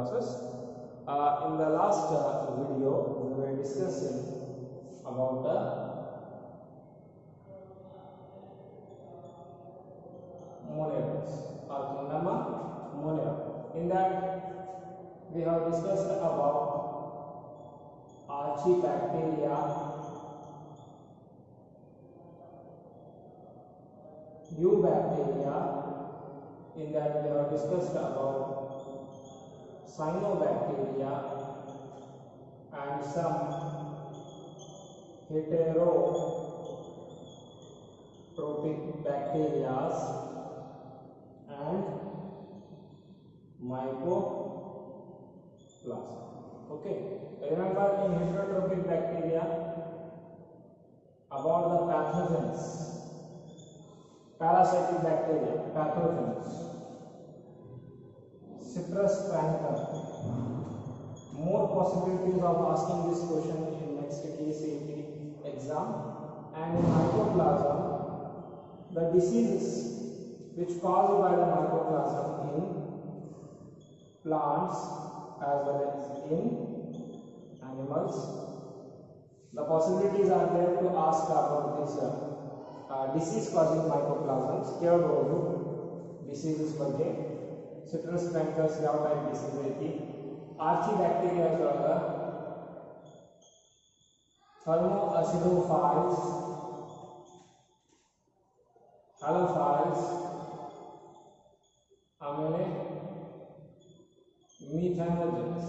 process. In the last video, we were discussing about monads or kingdom of monad. In that, we have discussed about archibacteria, eubacteria. In that, we have discussed about cyanobacteria and some heterotrophic bacteria and mycoplasma. Okay, remember in heterotrophic bacteria about the pathogens, parasitic bacteria, pathogens, citrus panther. More possibilities of asking this question in next KCET exam. And in mycoplasma, the diseases which caused by the mycoplasma in plants as well as in animals. The possibilities are there to ask about this disease causing mycoplasms. ಕೇಳಬಹುದು diseases ಬಗ್ಗೆ. Citrus panther ಯಾವ type disease ಐತಿ, archibacteria ಒಳಗ thermoacidophiles, halophiles, ಆಮೇಲೆ ಮಿಥಾನೋಜನ್ಸ್.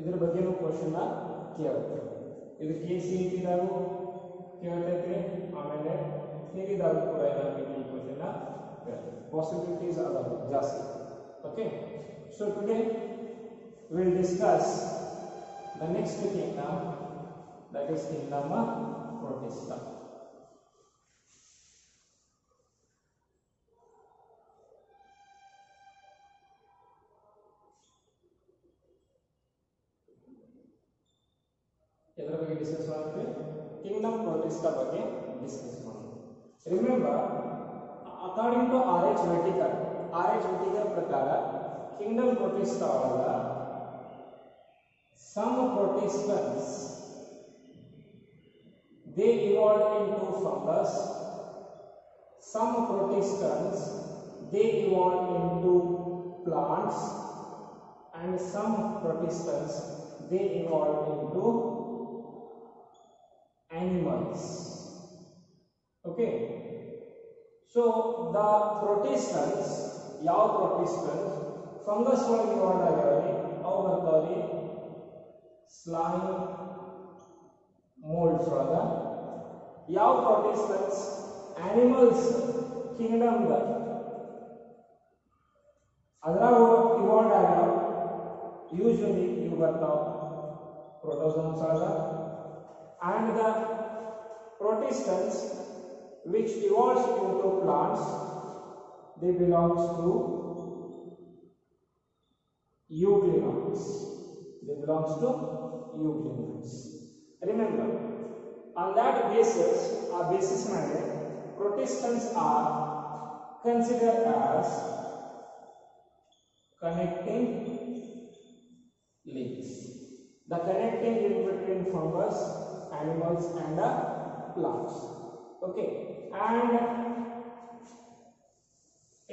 ಇದ್ರ ಬಗ್ಗೆನೂ question ಕೇಳುತ್ತೆ. ಇದು KCET ದಾಗೂ ಕೇಳ್ತೈತಿ, ಆಮೇಲೆ ಥಿಯರಿದಾಗೂ ಕೂಡ ಏನಾಗ್ತೈತಿ ಈ ಕ್ವಶನ್ ಕೇಳ್ತೈತಿ. ಪಾಸಿಬಿಲಿಟೀಸ್ ಅದಾವೆ ಜಾಸ್ತಿ. Okay, so today we'll discuss the next kingdom, that is kingdom of Protista. ಇದರ ಬಗ್ಗೆ ಡಿಸ್ಕಸ್ ಮಾಡ್ತೀವಿ. ಕಿಂಗ್ಡಮ್ ಪ್ರೊಟಿಸ್ಟಾ ಬಗ್ಗೆ ಡಿಸ್ಕಸ್ ಮಾಡೋಣ. Remember, according to RH Whittaker ಪ್ರಕಾರ ಕಿಂಗ್ಡಮ್ ಪ್ರೊಟಿಸ್ಟಾ ಒಳಗ some protistans they evolved into fungus, some protistans they evolved into plants, and some protistans they evolved into animals. Okay, so the protistans, ಯಾವ protistans fungus ಒಳಗೆ evolved ಆಗ್ಯಾವೆ, ಅವು ಬರ್ತಾವ್ರಿ slime molds ಒಳಗ. ಯಾವ protistans animals kingdom ಅದ್ರಾಗ evolved ಆಗ್ಯಾವ, usually ಇವು ಬರ್ತಾವ protozoans ಒಳಗ. And the protistans which evolves into plants, they belongs to euglenoids. They belongs to euglenoids. Remember, on that basis, our basis matter, protistans are considered as connecting links. The connecting link between fungus, animals and the plants. Okay, and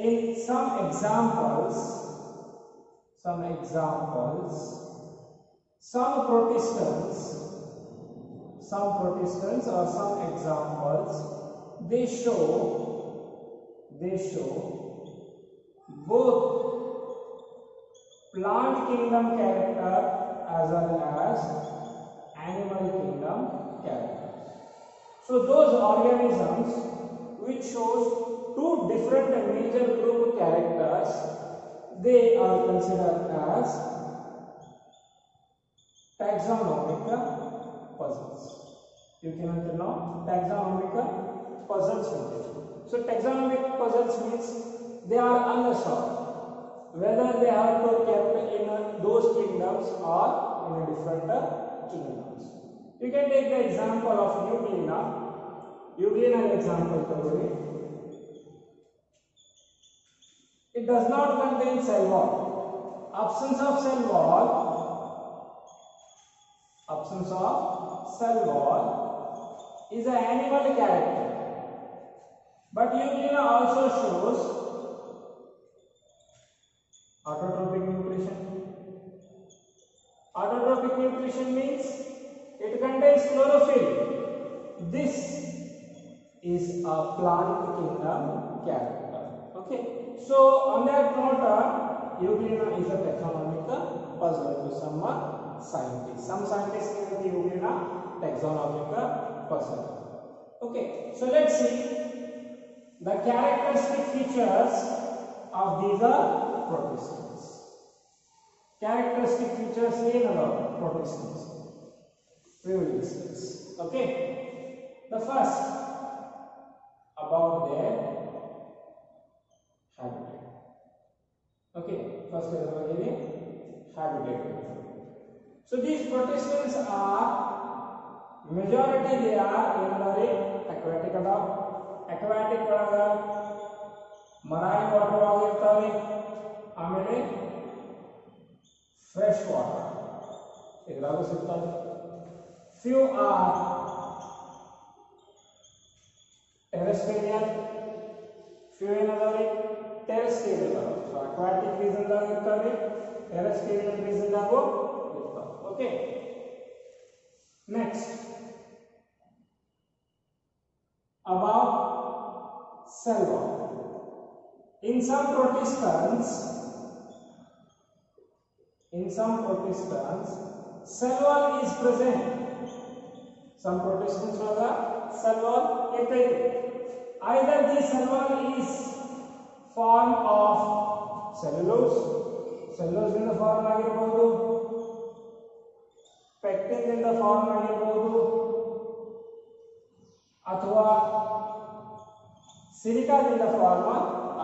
in some examples, some protistans or some examples, they show both plant kingdom character as well as animal kingdom character. So those organisms which shows two different major group characters, they are considered as taxonomic puzzles. You can know taxonomic puzzles. So taxonomic puzzles means they are unsolved, whether they are kept in those kingdoms or in a different kingdoms. You can take the example of Euglena. Euglena example tagori. It does not contain cell wall. absence of cell wall is an animal character, but euglena also shows autotrophic nutrition. Autotrophic nutrition means it contains chlorophyll. This is a plant kingdom character. Okay, so on that note, euglena is a taxonomic puzzle to some scientists. Some scientists think the euglena taxonomic puzzle. Okay, so let's see the characteristic features of these protistans. Characteristic features of protistans we will discuss. Okay, the first about their habitat. Okay, first is about the habitat. So these protistans are majority they are in aquatic adopt. Aquatic marine water ಆಗಿರ್ತಾವೆ, ಆಮೇಲೆ fresh water ಇದ್ರಾಗೂ ಸಿಗ್ತಾವೆ. Few are terrestrial, few ಏನದಾವೆ terrestrial. So aquatic region ದಾಗ ಇರ್ತಾವೆ, terrestrial region ದಾಗೂ ಇರ್ತಾವೆ. Okay, next about cell wall. In some protistans, cell wall is present. Some protistans hoga cell wall irtade. Either the cell wall is form of cellulose in the form ಆಗಿರಬಹುದು, pectin in the form ಆಗಿರಬಹುದು, ಅಥವಾ ಸಿಲಿಕಾದಿಂದ form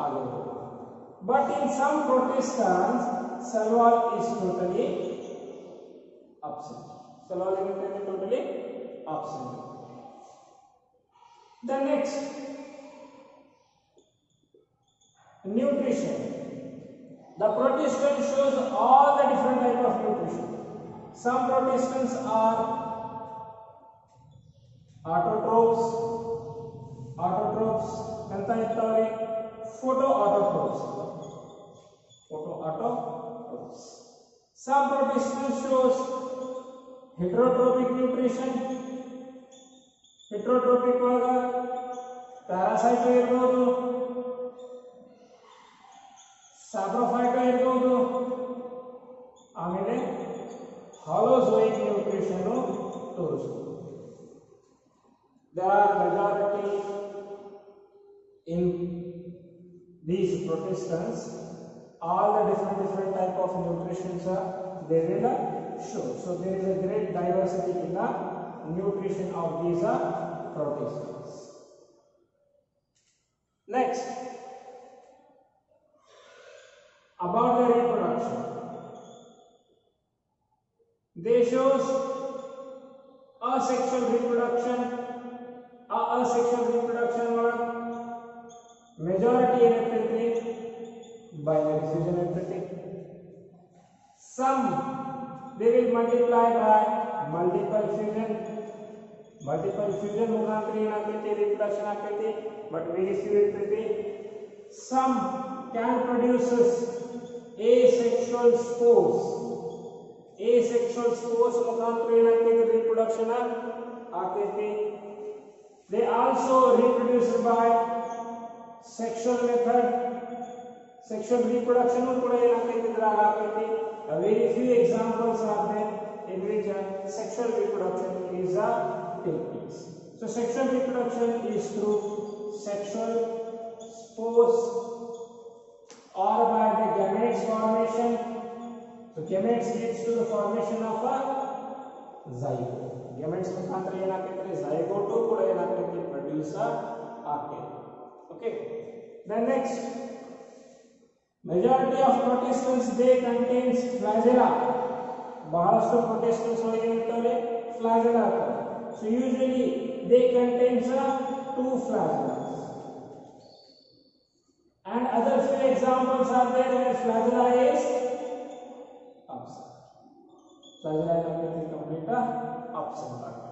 ಆಗಿರಬಹುದು. But in some protistans, cell wall is totally absent. Cell wall is totally absent. The next, nutrition. The protistan shows all the different type of nutrition. Some protistans are autotrophs ಅಂತ ಇರ್ತಾವೆ, photoautotrophs. Some protistans shows heterotrophic nutrition. Heterotrophic ಒಳಗ parasite ಇರಬಹುದು, ಸಾಬ್ರೋಫೈಟ್ ಇರಬಹುದು, ಆಮೇಲೆ ಹಾಲೋಜೋಯಿಕ್ nutrition ತೋರಿಸಬಹುದು. There are majority in these protistans, all the different type of nutritions they will show. So there is a great diversity in the nutrition of these protistans. Next, about the reproduction. They shows asexual reproduction. Asexual reproduction majority ಏನಿರ್ತೈತಿ binary fusion ಇರ್ತೈತಿ. Some they will multiply by multiple fusion ಮುಖಾಂತರ ಏನಾಗ್ತೈತಿ reproduction ಆಗ್ತೈತಿ, but very few ಇರ್ತೈತಿ. Some can produce asexual spores ಮುಖಾಂತರ ಏನಾಗ್ತೈತಿ reproduction ಆಗ್ತೈತಿ. They also reproduce by sexual method. Sexual reproduction ಕೂಡ ಏನಾಗ್ತೈತಿ ಇದ್ರಾಗ ಆಗ್ತೈತಿ. Very few examples are there in which sexual reproduction is take place. So sexual reproduction is through sexual spores or by the gametes formation. So gametes leads to the formation of a zygote. Gametes ಮುಖಾಂತರ ಏನಾಗ್ತೈತಿ zygote ಕೂಡ ಏನಾಗ್ತೈತಿ produce ಆಗ್ತೈತಿ. Okay, then next, majority of protistans they contains flagella. ಬಹಳಷ್ಟು protistans ಒಳಗೆ ಇರ್ತವೆ flagella. So usually they contains 2 flagellas, and other few examples are there where flagella is flagella ಏನಾಗ್ತೈತಿ complete absent ಆಗುತ್ತೆ.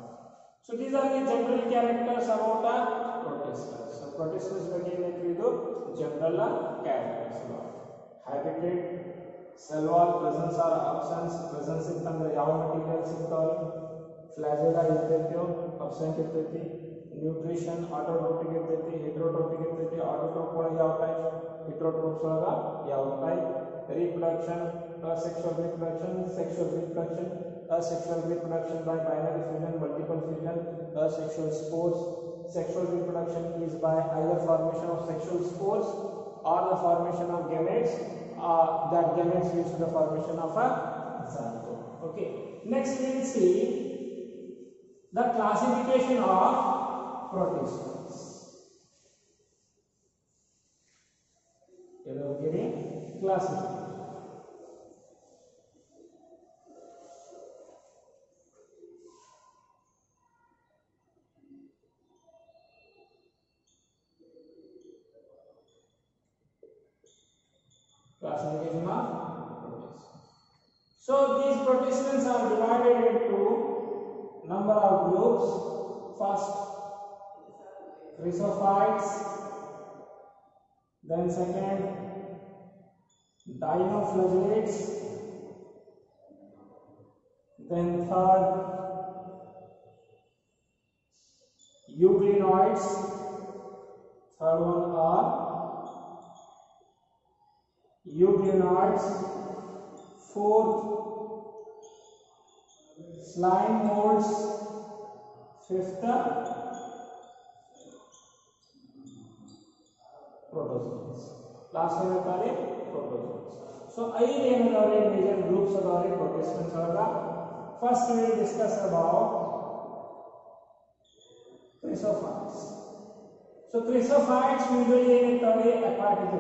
So these are the general characters about a protisters. So protisters ಬಗ್ಗೆ ಏನೈತಿ ಇದು general characters. Habitat, cell wall, presence or absence. Presence ಇತ್ತಂದ್ರೆ ಯಾವ materials ಇರ್ತಾವೆ, flagella ಇರ್ತೈತಿ, absent ಇರ್ತೈತಿ. Nutrition, autotrophic ಇರ್ತೈತಿ, heterotrophic ಇರ್ತೈತಿ. Autotroph ಒಳಗೆ ಯಾವ ಟೈಪ್, heterotrophs ಒಳಗೆ ಯಾವ type. Reproduction, asexual reproduction, sexual reproduction, asexual reproduction by binary fusion, multiple fusion, asexual spores. Sexual reproduction is by either formation of sexual spores or the formation of gametes. That gametes leads to the formation of a zygote. Okay. Next we will see the classification of protisters. Here we are getting classification. Classification of protisters. So these protisters are divided into number of groups. First, chrysophytes. Then second, dinoflagellates. Then third, euglenoids. Third one are euglenoids. Fourth, slime molds. Fifth, protozoans. Last one is protozoans. So I am major groups of protisters. First we will discuss about chrysophytes. So chrysophytes usually aquatic.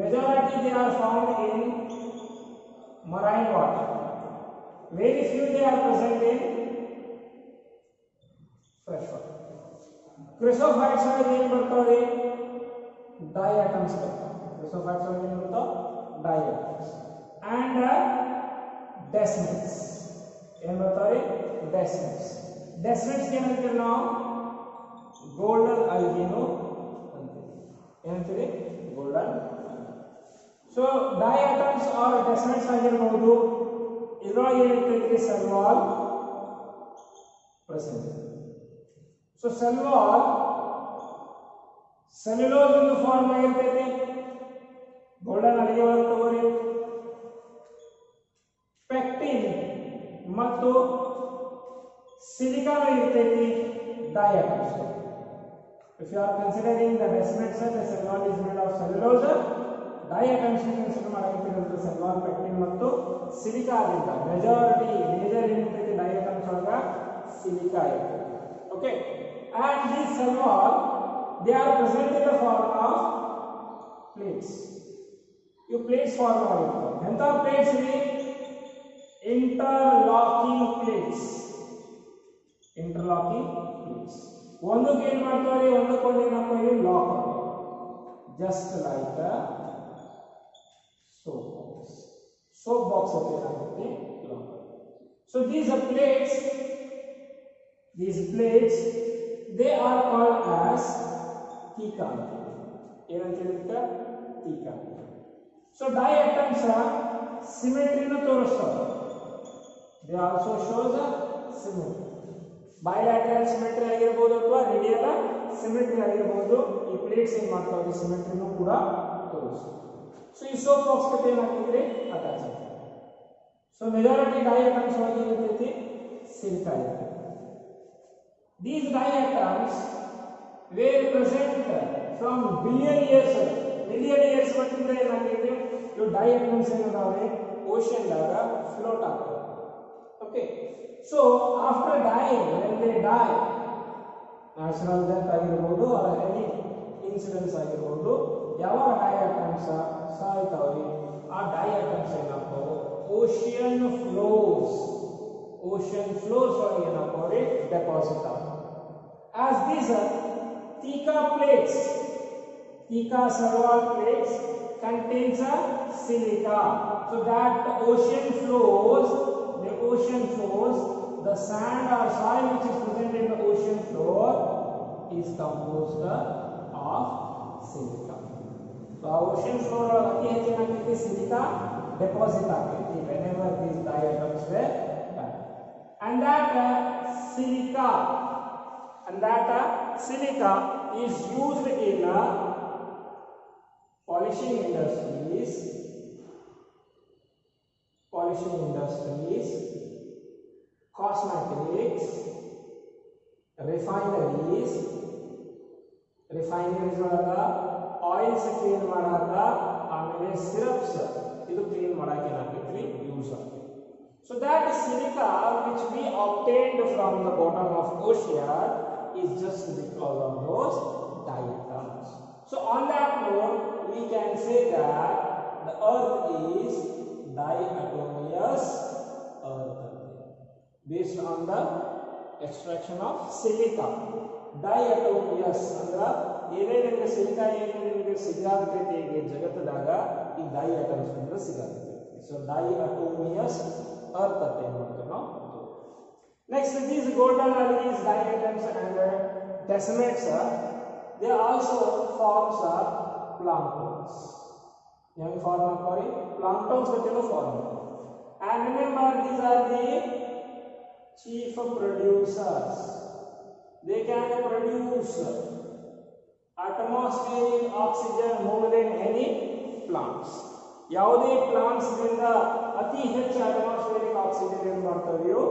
Majority they are found in marine water. Very few they are present in fresh water. Chrysophytes are ಏನು ಬರ್ತವೆ, diatoms ಬರ್ತವೆ. Chrysophytes are ಏನು ಬರ್ತವೆ, diatoms. And desmids ಏನು ಬರ್ತವೆ, desmids. Desmids ಏನಂತೀವಿ ನಾವು, golden albino ಅಂತೀವಿ. ಏನಂತೀವಿ, golden. So diatoms or desmids ಆಗಿರಬಹುದು. ಇದರೊಳಗೆ ಏನಿರ್ತೈತಿ, cell wall present. So cell wall cellulose in the form ಆಗಿರ್ತೈತಿ. golden algae ಒಳಗೆ ತಗೋರಿ. pectin ಮತ್ತು ಸಿಲಿಕಾ ಇರ್ತೈತಿ diatoms. If you are considering the desmids, the cell wall is made of cellulose. Diatoms consider ಮಾಡಾಕತ್ತಿರೋದು cell wall, pectin ಮತ್ತು silica ಆಗಿಂದ. Major ಏನಿರ್ತೈತಿ diatoms ಒಳಗೆ ಸಿಲಿಕಾ ಇರ್ತೈತಿ. Okay, and this cell wall they are present in the form of plates. You plates form ಆಗಿರ್ತವೆ. ಎಂತ plates ಇವೆ, interlocking plates. Interlocking plates ಒಂದಕ್ಕೆ ಏನು ಮಾಡ್ತಾರೆ, ಒಂದಕ್ಕೊಂದು ಏನಾಗ್ತವೆ, ಲಾಕ್ ಆಗ್ತವೆ. Just like a soap box. Soap box of ಏನಾಗುತ್ತೆ, lock. So these plates they are called as theca. ಏನಂತಿರುತ್ತೆ, theca. So diatoms symmetry ನ ತೋರಿಸ್ತಾರೆ. They also shows a symmetry. Bilateral symmetry ಆಗಿರಬಹುದು ಅಥವಾ ರೇಡಿಯಲ್ symmetry ಆಗಿರಬಹುದು. ಈ plates ಏನು ಮಾಡ್ತಾವೆ, symmetry ನು ಕೂಡ ತೋರಿಸ್ತಾರೆ. So ಈ soap box ಕತೆ ಏನಾಗ್ತಿದ್ರೆ ಅಟ್ಯಾಚ್ ಆಗ್ತದೆ. So majority diatoms ಒಳಗೆ ಏನಿರ್ತೈತಿ, ಸಿಲಿಕಾ ಇರ್ತೈತಿ. These diatoms were present from billion years ಮಟ್ಟಿಂದ ಏನಾಗಿದೆ, ಇವು diatoms ಏನಾದವೆ ಓಷನ್ ದಾಗ ಫ್ಲೋಟ್ ಆಗ್ತವೆ. Okay, so after dying, when they die, natural death ಆಗಿರಬಹುದು or any ಇನ್ಸಿಡೆಂಟ್ಸ್ ಆಗಿರಬಹುದು, ಯಾವಾಗ diatoms ಸಾಯ್ತಾವೆ, ಆ diatoms ಏನಾಗ್ತಾವೆ, ಓಷನ್ ಫ್ಲೋಸ್ ಒಳಗೆ ಏನಾಗ್ತಾವೆ, ಡೆಪಾಸಿಟ್ ಆಗ್ತವೆ. As these theca plates, theca cell wall plates contains a silica. So that the ocean flows, the sand or soil which is present in the ocean floor is composed of silica. So ocean floor ಅತಿ ಹೆಚ್ಚಿನ silica deposit ಆಗ್ತೈತಿ whenever these diatoms were done. And that silica is used in polishing industries, cosmetics, refineries ಒಳಗ oils clean ಮಾಡಾಕ, ಆಮೇಲೆ syrups ಇದು clean ಮಾಡಾಕ ಏನಾಗ್ತೈತಿ use ಆಗ್ತೈತಿ. So that silica which we obtained from the bottom of ocean is just because of those diatoms. So on that note, we can say that the earth is diatomeous earth based on the extraction of silica. Diatomeous ಅಂದ್ರೆ ಏನೇನಿಗೆ silica ಏನೇನಿಗೆ ಸಿಗಾಗ್ತೈತಿ ಈ ಜಗತ್ತದಾಗ ಈ ಡೈಆಟಮ್ಸ್ ಅಂದ್ರೆ ಸಿಗಾಗ್ತೈತಿ. So diatomeous earth ಅಂತ ಏನು ಮಾಡ್ತೀವಿ ನಾವು. Next, these golden algae, diatoms and decimates, they also forms planktons. Young form of planktons form. And remember, these are the chief producers. They can produce atmospheric oxygen more than any plants. ಯಾವುದೇ plants ದಿಂದ ಅತಿ ಹೆಚ್ಚು atmospheric oxygen ಏನು ಮಾಡ್ತಾವೆಯೋ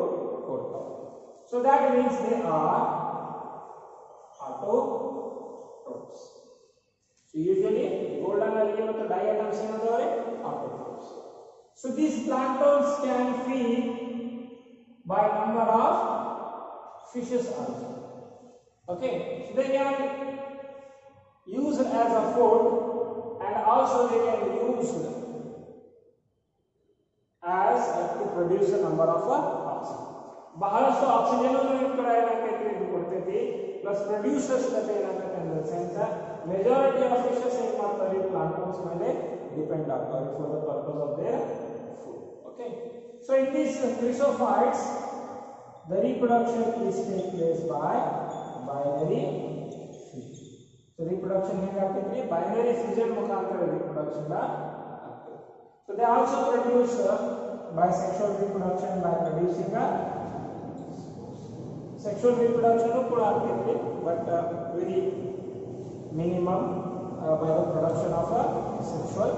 ಕೊಡ್ತಾವೆ. So that means they are autotrophs. So usually golden algae ಮತ್ತು diatoms ಏನಂತಾರೆ autotrophs. So these planktons can feed by number of fishes also. Okay, so they can use as a food and also they can use as to produce a number of oxygen. ಬಹಳಷ್ಟು oxygen ಅನ್ನು ಕೊಡ್ತೈತಿ plus producers ಜೊತೆ ಏನಾಗುತ್ತೆ ಅಂದ್ರೆ sense majority of fishes ಏನು ಮಾಡ್ತಾರೆ plankton ಮೇಲೆ depend ಆಗ್ತಾರೆ for the purpose of their food. Okay, so in this chrysophytes the reproduction is take place by binary fission. So reproduction ಹೇಗಾಗ್ತೈತಿ binary fission ಮುಖಾಂತರ reproduction ಆಗ್ತೈತಿ. So they also produce by sexual reproduction by producing sexual reproduction ಕೂಡ ಆಗ್ತೈತಿ but very minimum by the production of a sexual